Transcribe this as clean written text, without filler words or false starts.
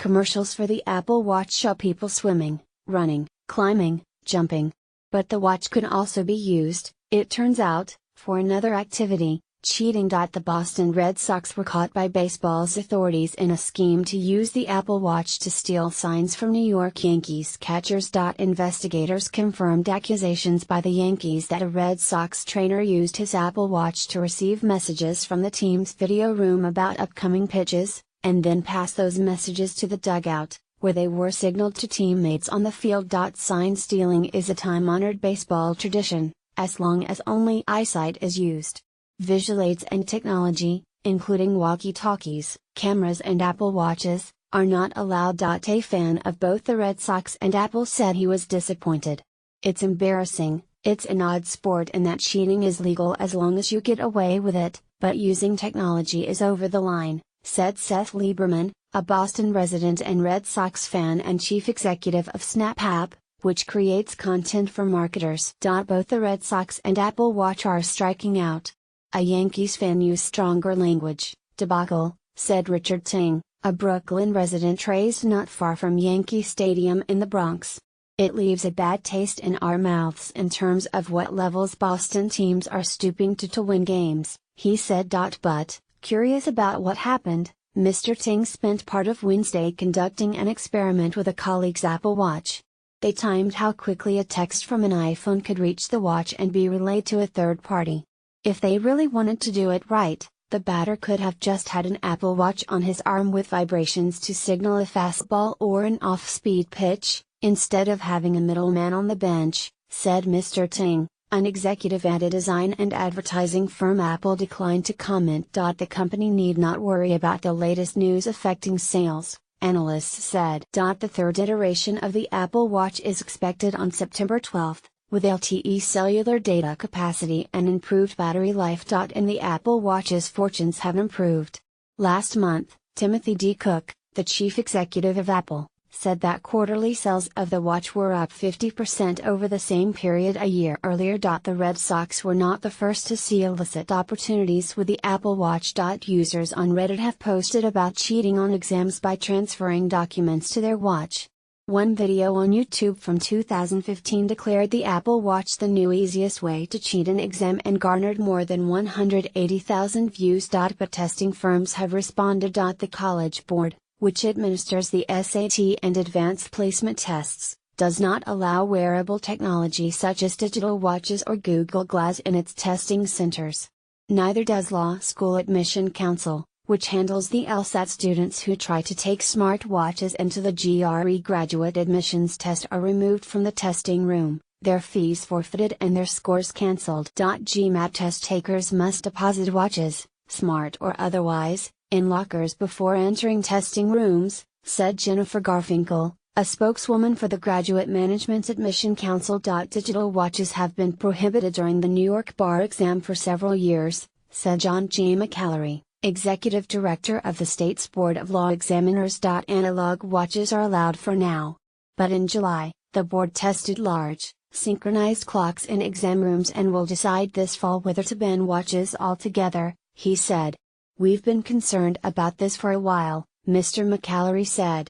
Commercials for the Apple Watch show people swimming, running, climbing, jumping. But the watch could also be used, it turns out, for another activity, cheating. The Boston Red Sox were caught by baseball's authorities in a scheme to use the Apple Watch to steal signs from New York Yankees catchers. Investigators confirmed accusations by the Yankees that a Red Sox trainer used his Apple Watch to receive messages from the team's video room about upcoming pitches, and then pass those messages to the dugout, where they were signaled to teammates on the field. Sign stealing is a time-honored baseball tradition, as long as only eyesight is used. Visual aids and technology, including walkie-talkies, cameras and Apple Watches, are not allowed. A fan of both the Red Sox and Apple said he was disappointed. "It's embarrassing, it's an odd sport and that cheating is legal as long as you get away with it, but using technology is over the line," said Seth Lieberman, a Boston resident and Red Sox fan and chief executive of Snap App, which creates content for marketers. Both the Red Sox and Apple Watch are striking out. "A Yankees fan used stronger language, debacle," said Richard Ting, a Brooklyn resident raised not far from Yankee Stadium in the Bronx. "It leaves a bad taste in our mouths in terms of what levels Boston teams are stooping to win games," he said. But, curious about what happened, Mr. Ting spent part of Wednesday conducting an experiment with a colleague's Apple Watch. They timed how quickly a text from an iPhone could reach the watch and be relayed to a third party. If they really wanted to do it right, the batter could have just had an Apple Watch on his arm with vibrations to signal a fastball or an off-speed pitch, instead of having a middleman on the bench, said Mr. Ting, an executive at a design and advertising firm. Apple declined to comment. The company need not worry about the latest news affecting sales, analysts said. The third iteration of the Apple Watch is expected on September 12. With LTE cellular data capacity and improved battery life. And the Apple Watch's fortunes have improved. Last month, Timothy D. Cook, the chief executive of Apple, said that quarterly sales of the watch were up 50% over the same period a year earlier. The Red Sox were not the first to see illicit opportunities with the Apple Watch. Users on Reddit have posted about cheating on exams by transferring documents to their watch. One video on YouTube from 2015 declared the Apple Watch the new easiest way to cheat an exam and garnered more than 180,000 views. But testing firms have responded. The College Board, which administers the SAT and advanced placement tests, does not allow wearable technology such as digital watches or Google Glass in its testing centers. Neither does Law School Admission Council, which handles the LSAT. Students who try to take smartwatches into the GRE graduate admissions test are removed from the testing room, their fees forfeited and their scores cancelled. GMAT test takers must deposit watches, smart or otherwise, in lockers before entering testing rooms, said Jennifer Garfinkel, a spokeswoman for the Graduate Management Admission Council. Digital watches have been prohibited during the New York bar exam for several years, said John J. McAllery, Executive Director of the state's Board of Law Examiners. Analog watches are allowed for now. But in July, the board tested large, synchronized clocks in exam rooms and will decide this fall whether to ban watches altogether, he said. "We've been concerned about this for a while," Mr. McAllery said.